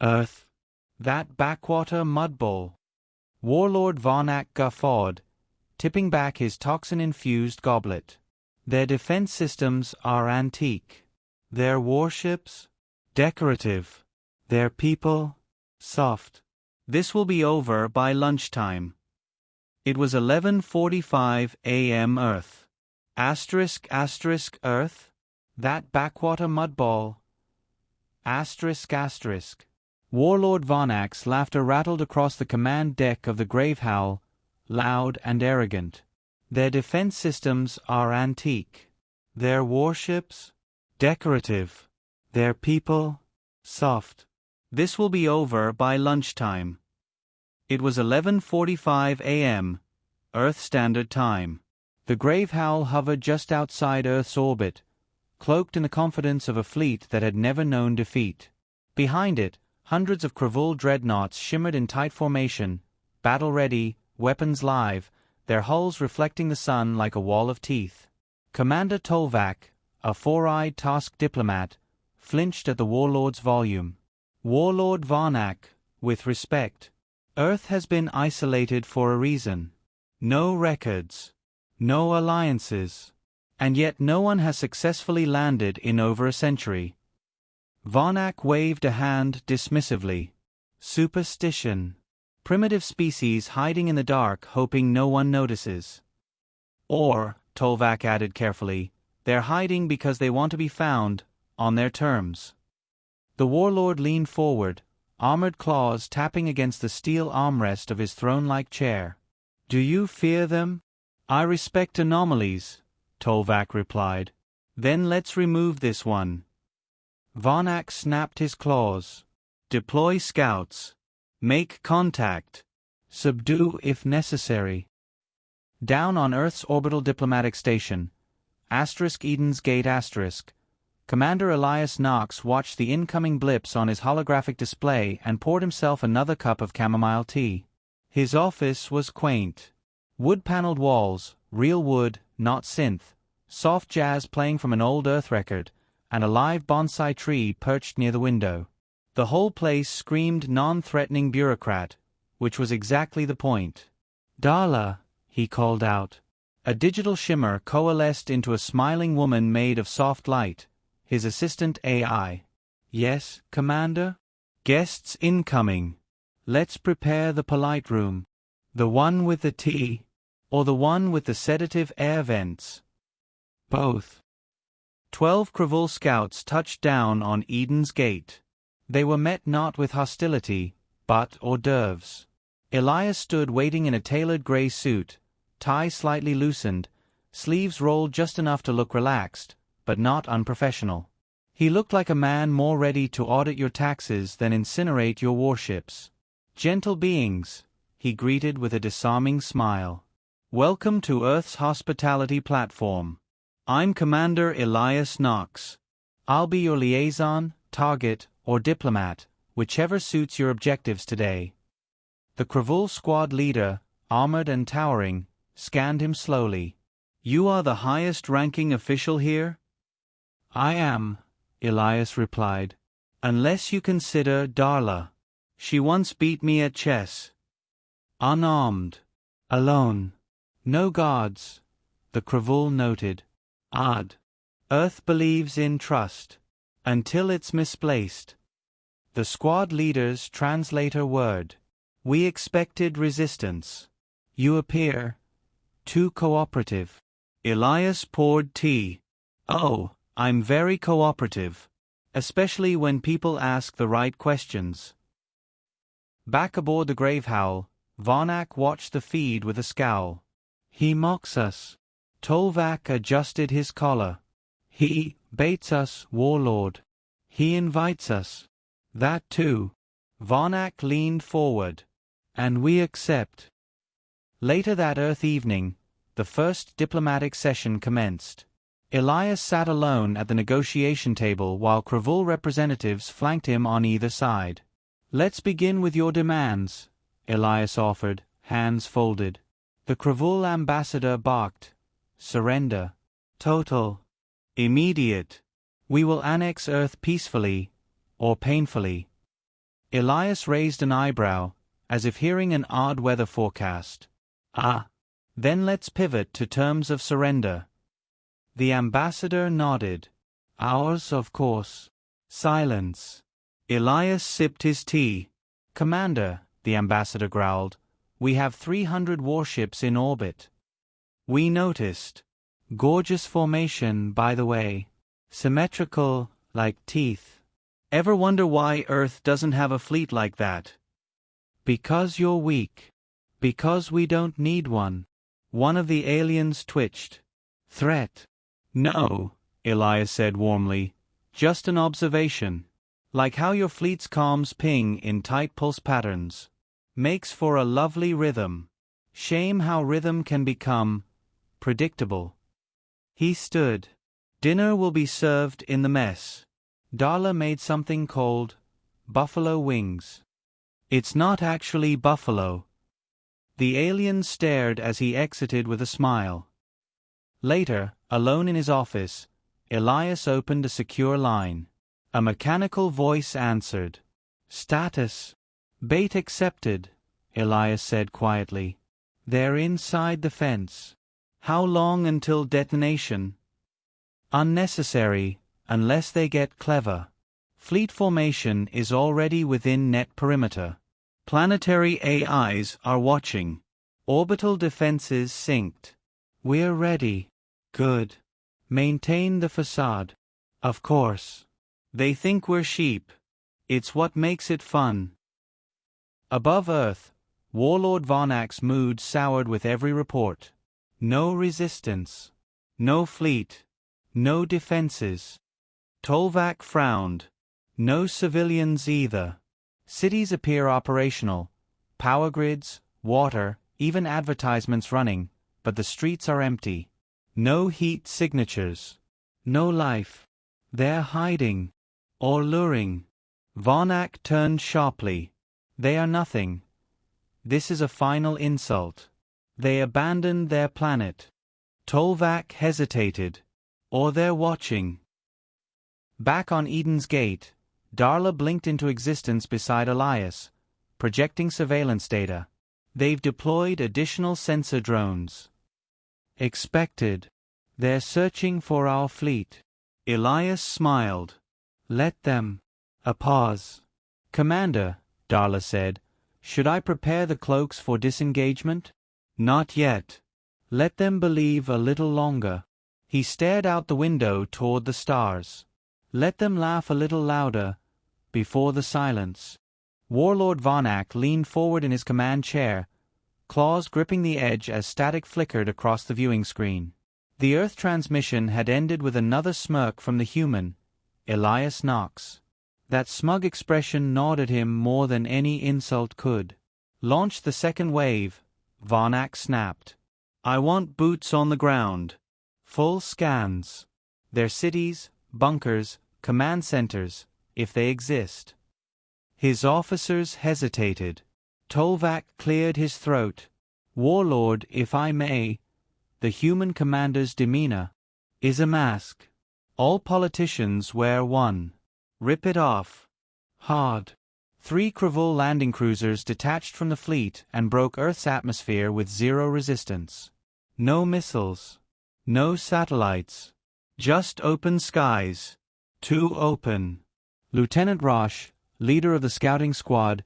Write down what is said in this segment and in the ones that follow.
Earth. That backwater mudball. Warlord Varnak guffawed, tipping back his toxin-infused goblet. Their defense systems are antique. Their warships? Decorative. Their people? Soft. This will be over by lunchtime. It was 11:45 a.m. Earth. Earth? That backwater mudball. Warlord Varnak's laughter rattled across the command deck of the Gravehowl, loud and arrogant. Their defense systems are antique. Their warships? Decorative. Their people? Soft. This will be over by lunchtime. It was 11:45 a.m. Earth Standard Time. The Gravehowl hovered just outside Earth's orbit, cloaked in the confidence of a fleet that had never known defeat. Behind it, hundreds of Kravul dreadnoughts shimmered in tight formation, battle-ready, weapons live, their hulls reflecting the sun like a wall of teeth. Commander Tolvac, a four-eyed task diplomat, flinched at the Warlord's volume. Warlord Varnak, with respect. Earth has been isolated for a reason. No records. No alliances. And yet no one has successfully landed in over a century. Varnak waved a hand dismissively. Superstition. Primitive species hiding in the dark hoping no one notices. Or, Tolvac added carefully, they're hiding because they want to be found, on their terms. The Warlord leaned forward, armored claws tapping against the steel armrest of his throne-like chair. Do you fear them? I respect anomalies, Tolvac replied. Then let's remove this one. Varnak snapped his claws. Deploy scouts. Make contact. Subdue if necessary. Down on Earth's orbital diplomatic station, Eden's Gate *, Commander Elias Knox watched the incoming blips on his holographic display and poured himself another cup of chamomile tea. His office was quaint. Wood-paneled walls, real wood, not synth, soft jazz playing from an old Earth record, and a live bonsai tree perched near the window. The whole place screamed non-threatening bureaucrat, which was exactly the point. Darla, he called out. A digital shimmer coalesced into a smiling woman made of soft light, his assistant AI. Yes, Commander? Guests incoming. Let's prepare the polite room. The one with the tea, or the one with the sedative air vents? Both. 12 Kravul scouts touched down on Eden's Gate. They were met not with hostility, but hors d'oeuvres. Elias stood waiting in a tailored gray suit, tie slightly loosened, sleeves rolled just enough to look relaxed, but not unprofessional. He looked like a man more ready to audit your taxes than incinerate your warships. Gentle beings, he greeted with a disarming smile. Welcome to Earth's hospitality platform. I'm Commander Elias Knox. I'll be your liaison, target, or diplomat, whichever suits your objectives today. The Kravul squad leader, armored and towering, scanned him slowly. You are the highest-ranking official here? I am, Elias replied. Unless you consider Darla. She once beat me at chess. Unarmed. Alone. No guards, the Kravul noted. Odd. Earth believes in trust. Until it's misplaced. The squad leader's translator word. We expected resistance. You appear too cooperative. Elias poured tea. Oh, I'm very cooperative. Especially when people ask the right questions. Back aboard the Gravehowl, Varnak watched the feed with a scowl. He mocks us. Tolvac adjusted his collar. He baits us, Warlord. He invites us. That too. Varnak leaned forward. And we accept. Later that Earth evening, the first diplomatic session commenced. Elias sat alone at the negotiation table while Kravul representatives flanked him on either side. Let's begin with your demands, Elias offered, hands folded. The Kravul ambassador barked. Surrender. Total. Immediate. We will annex Earth peacefully, or painfully. Elias raised an eyebrow, as if hearing an odd weather forecast. Ah. Then let's pivot to terms of surrender. The ambassador nodded. Ours, of course. Silence. Elias sipped his tea. Commander, the ambassador growled, we have 300 warships in orbit. We noticed. Gorgeous formation, by the way. Symmetrical, like teeth. Ever wonder why Earth doesn't have a fleet like that? Because you're weak. Because we don't need one. One of the aliens twitched. Threat? No, Elias said warmly. Just an observation. Like how your fleet's comms ping in tight pulse patterns. Makes for a lovely rhythm. Shame how rhythm can become predictable. He stood. Dinner will be served in the mess. Darla made something called buffalo wings. It's not actually buffalo. The alien stared as he exited with a smile. Later, alone in his office, Elias opened a secure line. A mechanical voice answered. Status. Bait accepted, Elias said quietly. They're inside the fence. How long until detonation? Unnecessary, unless they get clever. Fleet formation is already within net perimeter. Planetary AIs are watching. Orbital defenses synced. We're ready. Good. Maintain the facade. Of course. They think we're sheep. It's what makes it fun. Above Earth, Warlord Varnak's mood soured with every report. No resistance. No fleet. No defenses. Tolvac frowned. No civilians either. Cities appear operational. Power grids, water, even advertisements running, but the streets are empty. No heat signatures. No life. They're hiding. Or luring. Varnak turned sharply. They are nothing. This is a final insult. They abandoned their planet. Tolvac hesitated. Or they're watching. Back on Eden's Gate, Darla blinked into existence beside Elias, projecting surveillance data. They've deployed additional sensor drones. Expected. They're searching for our fleet. Elias smiled. Let them. A pause. Commander, Darla said, should I prepare the cloaks for disengagement? Not yet. Let them believe a little longer. He stared out the window toward the stars. Let them laugh a little louder, before the silence. Warlord Varnak leaned forward in his command chair, claws gripping the edge as static flickered across the viewing screen. The Earth transmission had ended with another smirk from the human, Elias Knox. That smug expression gnawed at him more than any insult could. Launch the second wave, Varnak snapped. I want boots on the ground. Full scans. Their cities, bunkers, command centers, if they exist. His officers hesitated. Tolvac cleared his throat. Warlord, if I may, the human commander's demeanor is a mask. All politicians wear one. Rip it off. Hard. 3 Krivul landing cruisers detached from the fleet and broke Earth's atmosphere with zero resistance. No missiles. No satellites. Just open skies. Too open. Lieutenant Roche, leader of the scouting squad,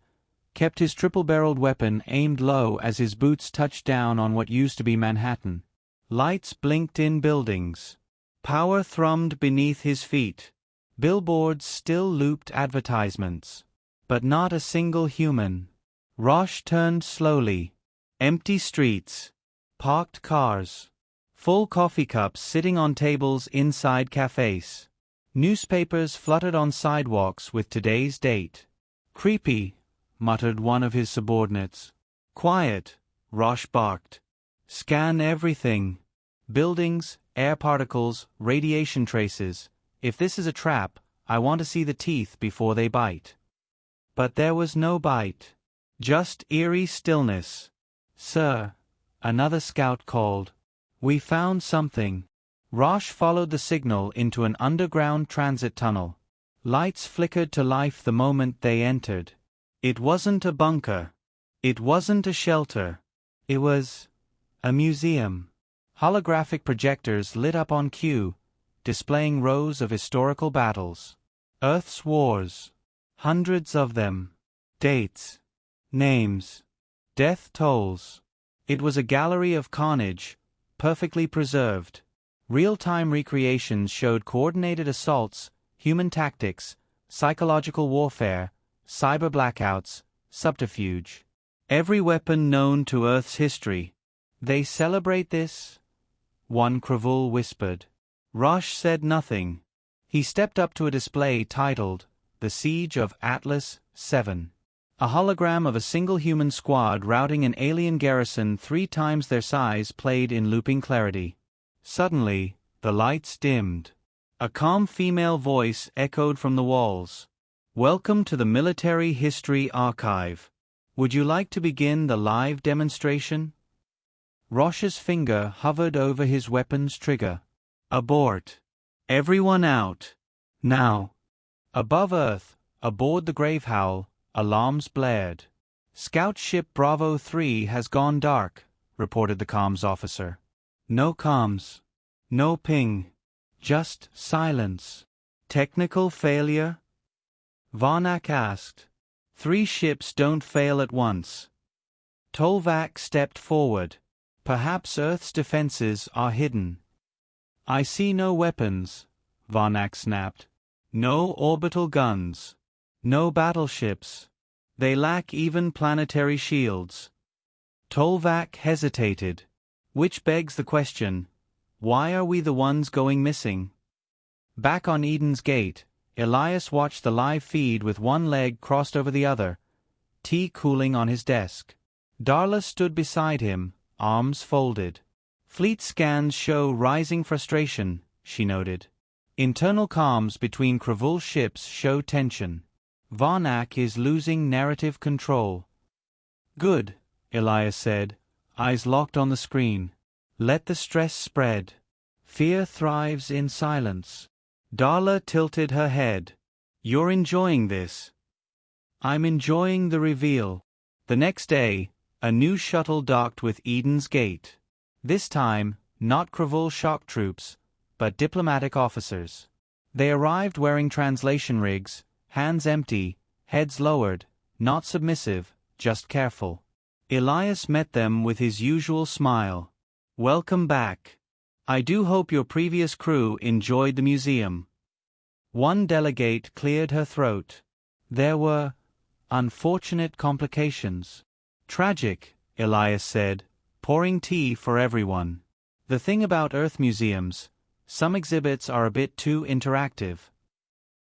kept his triple-barreled weapon aimed low as his boots touched down on what used to be Manhattan. Lights blinked in buildings. Power thrummed beneath his feet. Billboards still looped advertisements. But not a single human. Roche turned slowly. Empty streets. Parked cars. Full coffee cups sitting on tables inside cafes. Newspapers fluttered on sidewalks with today's date. Creepy, muttered one of his subordinates. Quiet, Roche barked. Scan everything. Buildings, air particles, radiation traces. If this is a trap, I want to see the teeth before they bite. But there was no bite. Just eerie stillness. Sir, another scout called. We found something. Roche followed the signal into an underground transit tunnel. Lights flickered to life the moment they entered. It wasn't a bunker. It wasn't a shelter. It was a museum. Holographic projectors lit up on cue, displaying rows of historical battles. Earth's wars. Hundreds of them. Dates. Names. Death tolls. It was a gallery of carnage, perfectly preserved. Real-time recreations showed coordinated assaults, human tactics, psychological warfare, cyber blackouts, subterfuge. Every weapon known to Earth's history. They celebrate this? One Kravul whispered. Rosh said nothing. He stepped up to a display titled, The Siege of Atlas 7. A hologram of a single human squad routing an alien garrison 3 times their size played in looping clarity. Suddenly, the lights dimmed. A calm female voice echoed from the walls. Welcome to the Military History Archive. Would you like to begin the live demonstration? Rosh's finger hovered over his weapon's trigger. Abort. Everyone out. Now. Above Earth, aboard the Grave Howl, alarms blared. Scout ship Bravo 3 has gone dark, reported the comms officer. No comms. No ping. Just silence. Technical failure? Varnak asked. 3 ships don't fail at once. Tolvac stepped forward. Perhaps Earth's defenses are hidden. I see no weapons, Varnak snapped. No orbital guns. No battleships. They lack even planetary shields. Tolvac hesitated. Which begs the question, why are we the ones going missing? Back on Eden's Gate, Elias watched the live feed with one leg crossed over the other, tea cooling on his desk. Darla stood beside him, arms folded. Fleet scans show rising frustration, she noted. Internal comms between Kravul ships show tension. Varnak is losing narrative control. Good, Elias said, eyes locked on the screen. Let the stress spread. Fear thrives in silence. Darla tilted her head. You're enjoying this. I'm enjoying the reveal. The next day, a new shuttle docked with Eden's Gate. This time, not Kravul shock troops, but diplomatic officers. They arrived wearing translation rigs, hands empty, heads lowered, not submissive, just careful. Elias met them with his usual smile. Welcome back. I do hope your previous crew enjoyed the museum. One delegate cleared her throat. There were unfortunate complications. Tragic, Elias said, pouring tea for everyone. The thing about Earth museums, some exhibits are a bit too interactive.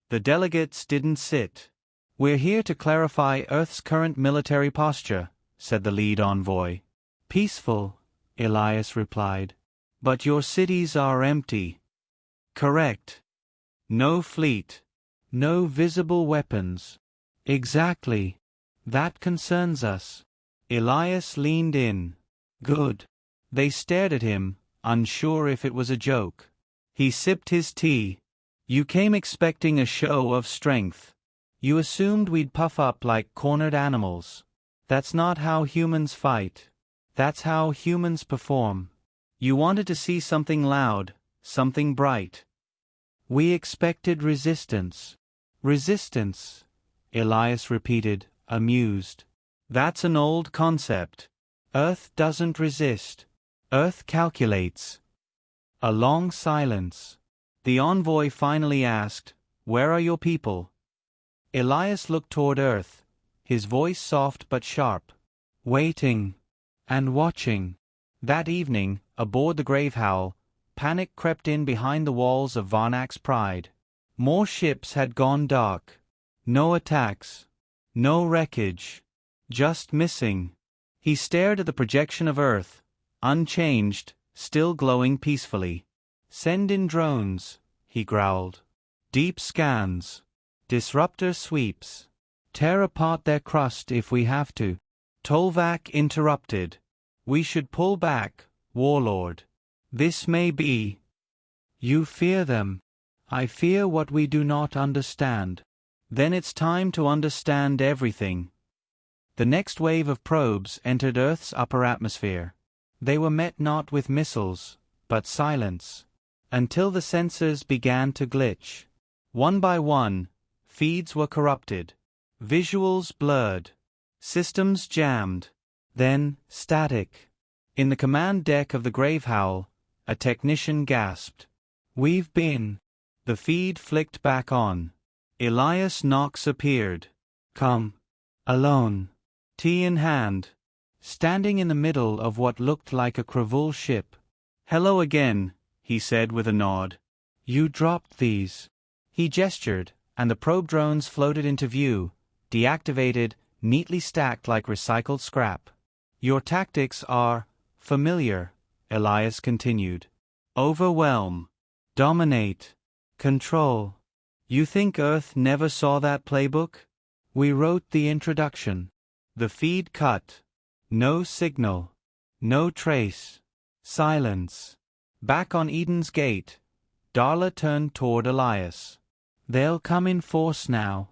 The delegates didn't sit. We're here to clarify Earth's current military posture, said the lead envoy. Peaceful, Elias replied. But your cities are empty. Correct. No fleet. No visible weapons. Exactly. That concerns us. Elias leaned in. Good. They stared at him, unsure if it was a joke. He sipped his tea. You came expecting a show of strength. You assumed we'd puff up like cornered animals. That's not how humans fight. That's how humans perform. You wanted to see something loud, something bright. We expected resistance. Resistance, Elias repeated, amused. That's an old concept. Earth doesn't resist. Earth calculates. A long silence. The envoy finally asked, Where are your people? Elias looked toward Earth, his voice soft but sharp. Waiting. And watching. That evening, aboard the Grave Howl, panic crept in behind the walls of Varnak's pride. More ships had gone dark. No attacks. No wreckage. Just missing. He stared at the projection of Earth, unchanged, still glowing peacefully. Send in drones, he growled. Deep scans. Disruptor sweeps. Tear apart their crust if we have to. Tolvac interrupted. We should pull back, Warlord. This may be. You fear them. I fear what we do not understand. Then it's time to understand everything, The next wave of probes entered Earth's upper atmosphere. They were met not with missiles, but silence. Until the sensors began to glitch. One by one, feeds were corrupted. Visuals blurred. Systems jammed. Then, static. In the command deck of the Gravehowl, a technician gasped. "We've been." The feed flicked back on. Elias Knox appeared. "Come. Alone. Tea in hand. Standing in the middle of what looked like a Kravul ship. "Hello again," he said with a nod. "You dropped these." He gestured, and the probe drones floated into view, deactivated, neatly stacked like recycled scrap. "Your tactics are familiar," Elias continued. "Overwhelm. Dominate. Control. You think Earth never saw that playbook? We wrote the introduction." The feed cut. No signal. No trace. Silence. Back on Eden's Gate, Darla turned toward Elias. "They'll come in force now."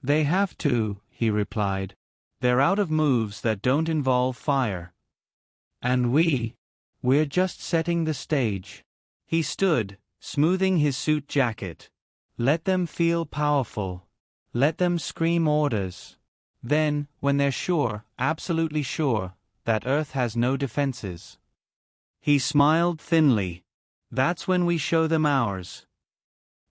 "They have to," he replied. "They're out of moves that don't involve fire. And we're just setting the stage." He stood, smoothing his suit jacket. "Let them feel powerful. Let them scream orders. Then, when they're sure, absolutely sure, that Earth has no defenses." He smiled thinly. "That's when we show them ours."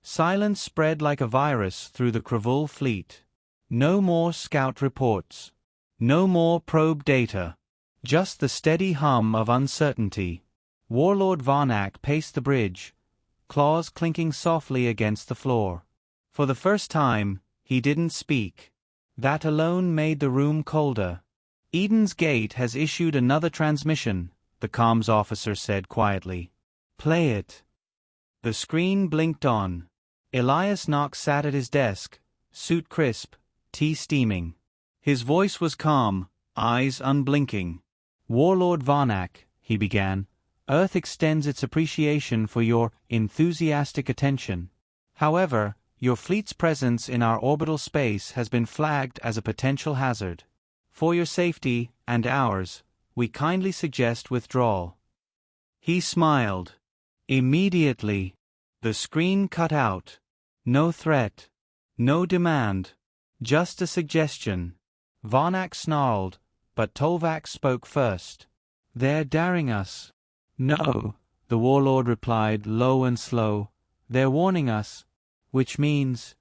Silence spread like a virus through the Kravul fleet. No more scout reports. No more probe data. Just the steady hum of uncertainty. Warlord Varnak paced the bridge, claws clinking softly against the floor. For the first time, he didn't speak. That alone made the room colder. "Eden's Gate has issued another transmission," the comms officer said quietly. "Play it." The screen blinked on. Elias Knox sat at his desk, suit crisp, tea steaming. His voice was calm, eyes unblinking. "Warlord Varnak," he began, "Earth extends its appreciation for your enthusiastic attention. However, your fleet's presence in our orbital space has been flagged as a potential hazard. For your safety, and ours, we kindly suggest withdrawal." He smiled. Immediately, the screen cut out. No threat. No demand. Just a suggestion. Varnak snarled, but Tolvac spoke first. "They're daring us." "No," the Warlord replied, low and slow. "They're warning us. Which means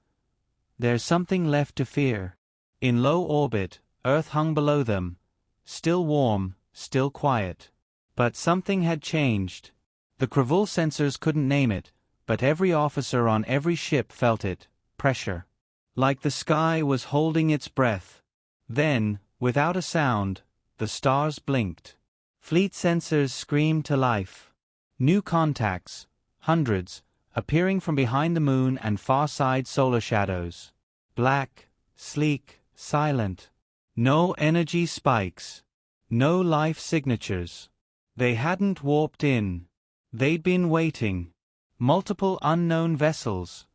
there's something left to fear." In low orbit, Earth hung below them, still warm, still quiet. But something had changed. The Kravul sensors couldn't name it, but every officer on every ship felt it. Pressure. Like the sky was holding its breath. Then, without a sound, the stars blinked. Fleet sensors screamed to life. New contacts, hundreds, appearing from behind the moon and far-side solar shadows. Black, sleek, silent. No energy spikes. No life signatures. They hadn't warped in. They'd been waiting. "Multiple unknown vessels,"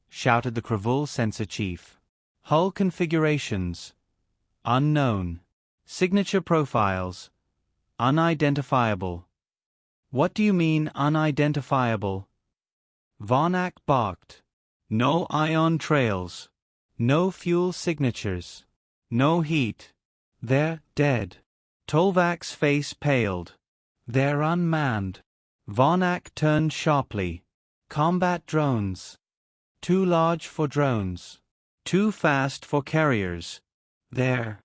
shouted the Kravul sensor chief. "Hull configurations. Unknown. Signature profiles. Unidentifiable." "What do you mean, unidentifiable?" Varnak barked. "No ion trails. No fuel signatures. No heat. They're dead." Tolvac's face paled. "They're unmanned." Varnak turned sharply. "Combat drones. Too large for drones. Too fast for carriers. They're..."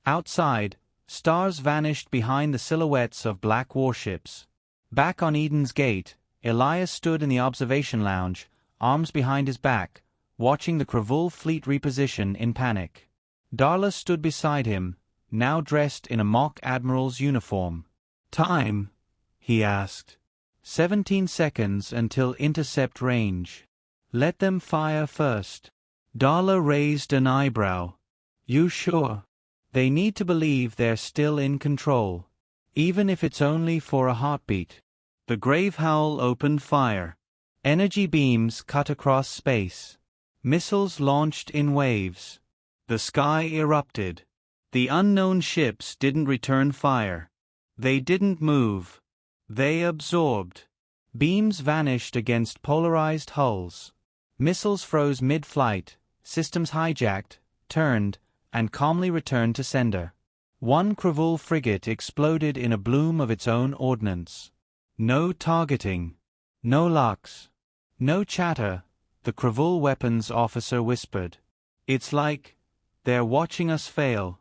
Outside, stars vanished behind the silhouettes of black warships. Back on Eden's Gate, Elias stood in the observation lounge, arms behind his back, watching the Kravul fleet reposition in panic. Darla stood beside him, now dressed in a mock admiral's uniform. "Time?" he asked. 17 seconds until intercept range. Let them fire first." Darla raised an eyebrow. "You sure? They need to believe they're still in control. Even if it's only for a heartbeat." The Gravehowl opened fire. Energy beams cut across space. Missiles launched in waves. The sky erupted. The unknown ships didn't return fire. They didn't move. They absorbed. Beams vanished against polarized hulls. Missiles froze mid-flight, systems hijacked, turned, and calmly returned to sender. One Kravul frigate exploded in a bloom of its own ordnance. No targeting. No locks. No chatter, the Kravul weapons officer whispered. It's like they're watching us fail.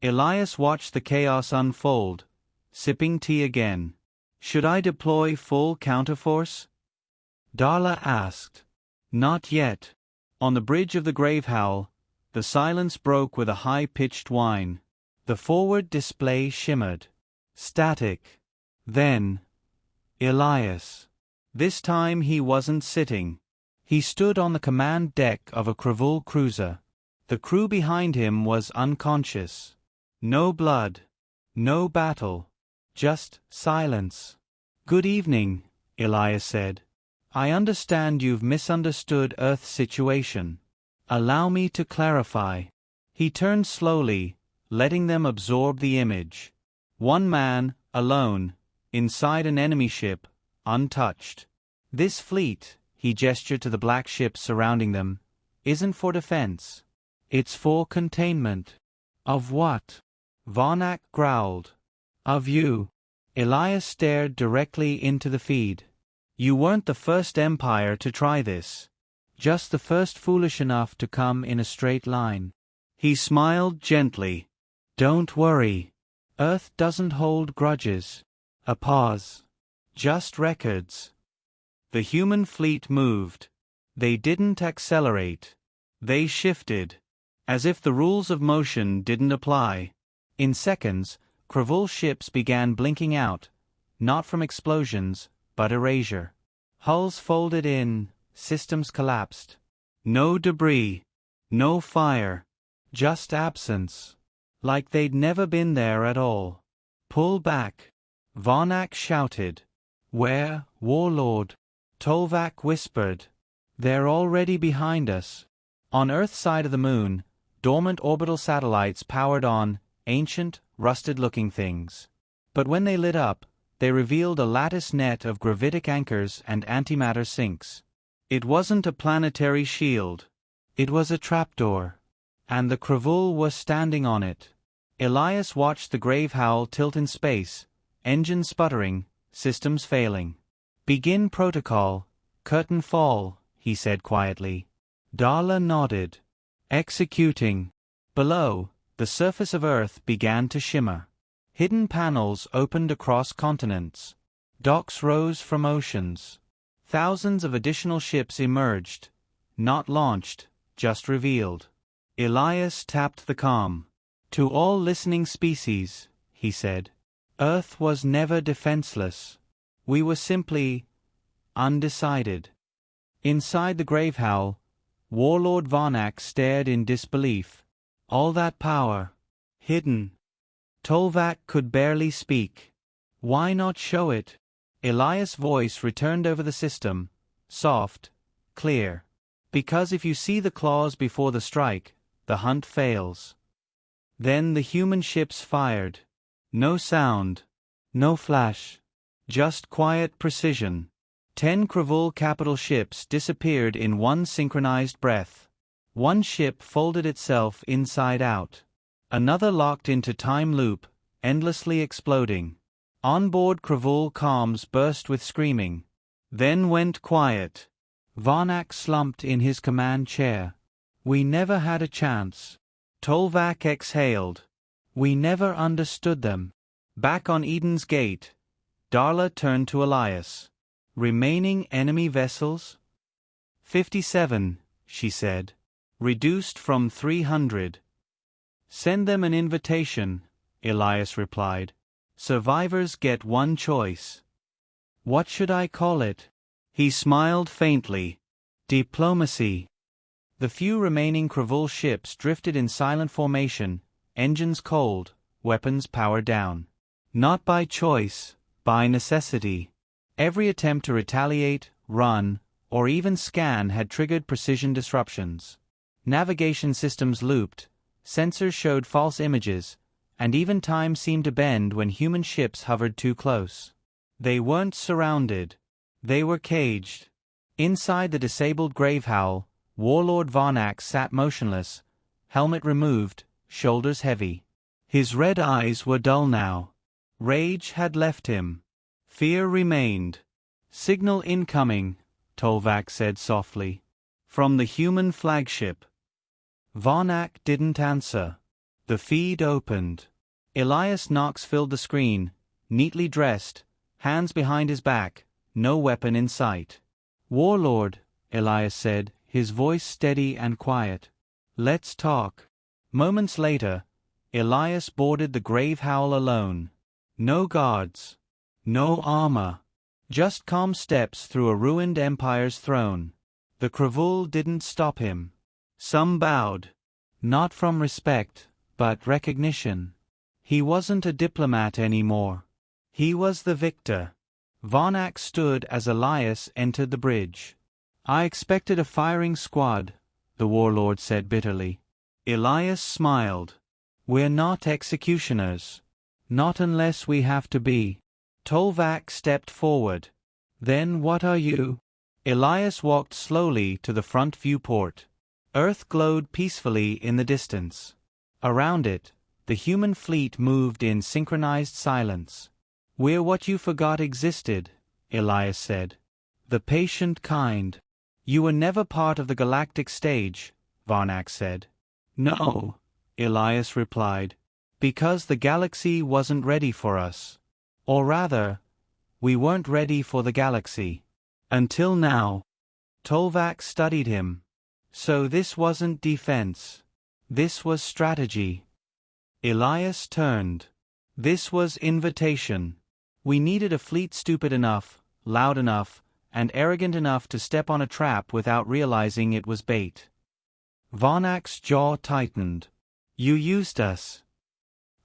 Elias watched the chaos unfold, sipping tea again. Should I deploy full counterforce? Darla asked. Not yet. On the bridge of the Gravehowl, the silence broke with a high-pitched whine. The forward display shimmered. Static. Then, Elias. This time he wasn't sitting. He stood on the command deck of a Kravul cruiser. The crew behind him was unconscious. No blood. No battle. Just silence. Good evening, Elias said. I understand you've misunderstood Earth's situation. Allow me to clarify. He turned slowly, letting them absorb the image. One man, alone, inside an enemy ship, untouched. This fleet, he gestured to the black ships surrounding them, isn't for defense. It's for containment. Of what? Varnak growled. Of you. Elias stared directly into the feed. You weren't the first empire to try this. Just the first foolish enough to come in a straight line. He smiled gently. Don't worry. Earth doesn't hold grudges. A pause. Just records. The human fleet moved. They didn't accelerate. They shifted. As if the rules of motion didn't apply. In seconds, Kravul ships began blinking out, not from explosions, but erasure. Hulls folded in, systems collapsed. No debris. No fire. Just absence. Like they'd never been there at all. Pull back. Varnak shouted. Where, Warlord? Tolvac whispered. They're already behind us. On Earth's side of the moon, dormant orbital satellites powered on, ancient, rusted-looking things. But when they lit up, they revealed a lattice net of gravitic anchors and antimatter sinks. It wasn't a planetary shield. It was a trapdoor. And the Kravul was standing on it. Elias watched the Gravehowl tilt in space, engines sputtering, systems failing. Begin protocol, curtain fall, he said quietly. Darla nodded. Executing. Below, the surface of Earth began to shimmer. Hidden panels opened across continents. Docks rose from oceans. Thousands of additional ships emerged. Not launched, just revealed. Elias tapped the comm. To all listening species, he said, Earth was never defenseless. We were simply undecided. Inside the Gravehowl, Warlord Varnak stared in disbelief. All that power. Hidden. Tolvac could barely speak. Why not show it? Elias' voice returned over the system, soft, clear. Because if you see the claws before the strike, the hunt fails. Then the human ships fired. No sound. No flash. Just quiet precision. 10 Kravul capital ships disappeared in one synchronized breath. One ship folded itself inside out. Another locked into time loop, endlessly exploding. Onboard Kravul comms burst with screaming. Then went quiet. Varnak slumped in his command chair. We never had a chance. Tolvac exhaled. We never understood them. Back on Eden's Gate, Darla turned to Elias. Remaining enemy vessels? 57, she said. Reduced from 300. Send them an invitation, Elias replied. Survivors get one choice. What should I call it? He smiled faintly. Diplomacy. The few remaining Kravul ships drifted in silent formation, engines cold, weapons powered down. Not by choice, by necessity. Every attempt to retaliate, run, or even scan had triggered precision disruptions. Navigation systems looped, Sensors showed false images, and even time seemed to bend when human ships hovered too close. They weren't surrounded. They were caged. Inside the disabled Gravehowl, Warlord Varnax sat motionless, helmet removed, shoulders heavy. His red eyes were dull now. Rage had left him. Fear remained. "Signal incoming," Tolvac said softly. "From the human flagship." Varnac didn't answer. The feed opened. Elias Knox filled the screen, neatly dressed, hands behind his back, no weapon in sight. "Warlord," Elias said, his voice steady and quiet. "Let's talk." Moments later, Elias boarded the Gravehowl alone. No guards. No armor. Just calm steps through a ruined empire's throne. The Kravul didn't stop him. Some bowed. Not from respect, but recognition. He wasn't a diplomat anymore. He was the victor. Varnac stood as Elias entered the bridge. "I expected a firing squad," the Warlord said bitterly. Elias smiled. "We're not executioners. Not unless we have to be." Tolvac stepped forward. "Then what are you?" Elias walked slowly to the front viewport. Earth glowed peacefully in the distance. Around it, the human fleet moved in synchronized silence. "We're what you forgot existed," Elias said. "The patient kind." "You were never part of the galactic stage," Varnac said. "No," Elias replied, "because the galaxy wasn't ready for us. Or rather, we weren't ready for the galaxy. Until now." Tolvac studied him. "So this wasn't defense. This was strategy." Elias turned. "This was invitation. We needed a fleet stupid enough, loud enough, and arrogant enough to step on a trap without realizing it was bait." Varnac's jaw tightened. "You used us."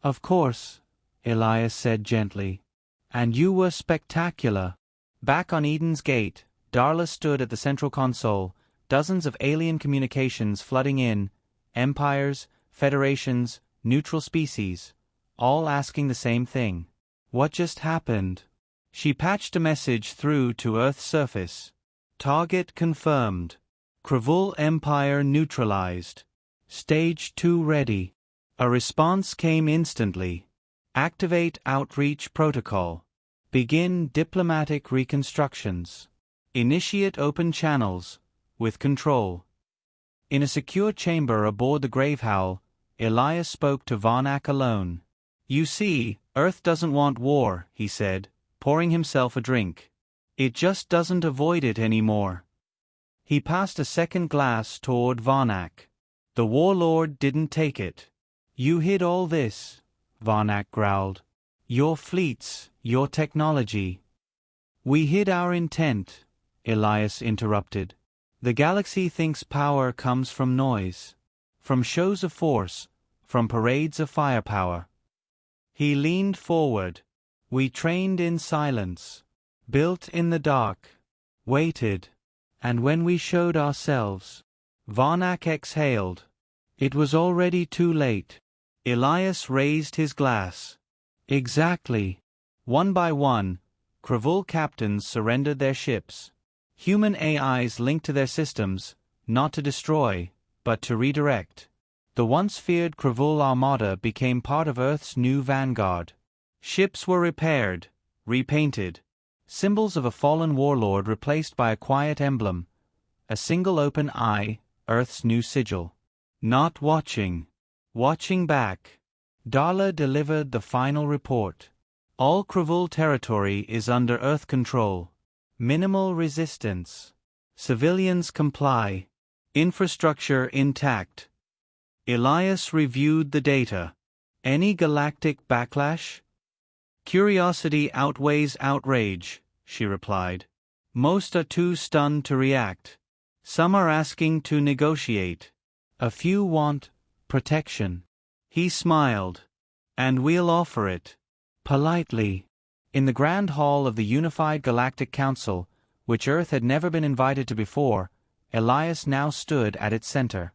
"Of course," Elias said gently. "And you were spectacular." Back on Eden's Gate, Darla stood at the central console, dozens of alien communications flooding in, empires, federations, neutral species, all asking the same thing. What just happened? She patched a message through to Earth's surface. "Target confirmed. Kravul Empire neutralized. Stage 2 ready." A response came instantly. "Activate outreach protocol. Begin diplomatic reconstructions. Initiate open channels, with control." In a secure chamber aboard the Gravehowl, Elias spoke to Varnac alone. "You see, Earth doesn't want war," he said, pouring himself a drink. "It just doesn't avoid it anymore." He passed a second glass toward Varnac. The Warlord didn't take it. "You hid all this," Varnac growled. "Your fleets, your technology." "We hid our intent," Elias interrupted. "The galaxy thinks power comes from noise, from shows of force, from parades of firepower." He leaned forward. "We trained in silence, built in the dark, waited. And when we showed ourselves..." Varnac exhaled. It was already too late. Elias raised his glass. "Exactly." One by one, Kravul captains surrendered their ships. Human AIs linked to their systems, not to destroy, but to redirect. The once feared Kravul Armada became part of Earth's new vanguard. Ships were repaired, repainted. Symbols of a fallen warlord replaced by a quiet emblem. A single open eye, Earth's new sigil. Not watching. Watching back. Darla delivered the final report. "All Kravul territory is under Earth control. Minimal resistance. Civilians comply. Infrastructure intact." Elias reviewed the data. "Any galactic backlash?" "Curiosity outweighs outrage," she replied. "Most are too stunned to react. Some are asking to negotiate. A few want protection." He smiled. "And we'll offer it. Politely." In the Grand Hall of the Unified Galactic Council, which Earth had never been invited to before, Elias now stood at its center.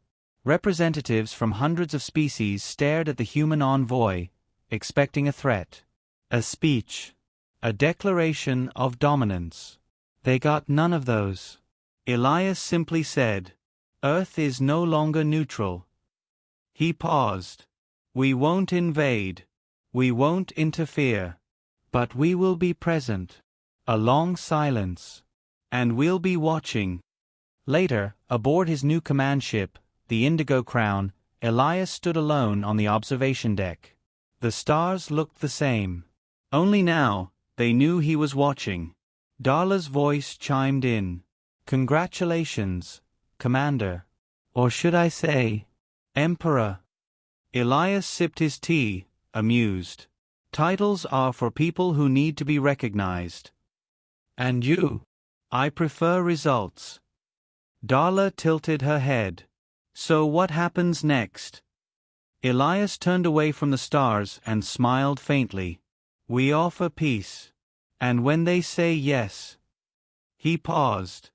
Representatives from hundreds of species stared at the human envoy, expecting a threat, a speech, a declaration of dominance. They got none of those. Elias simply said, "Earth is no longer neutral." He paused. "We won't invade. We won't interfere. But we will be present." A long silence. "And we'll be watching." Later, aboard his new command ship, the Indigo Crown, Elias stood alone on the observation deck. The stars looked the same. Only now, they knew he was watching. Darla's voice chimed in. "Congratulations, Commander. Or should I say, Emperor?" Elias sipped his tea, amused. "Titles are for people who need to be recognized." "And you?" "I prefer results." Darla tilted her head. "So what happens next?" Elias turned away from the stars and smiled faintly. "We offer peace. And when they say yes..." He paused.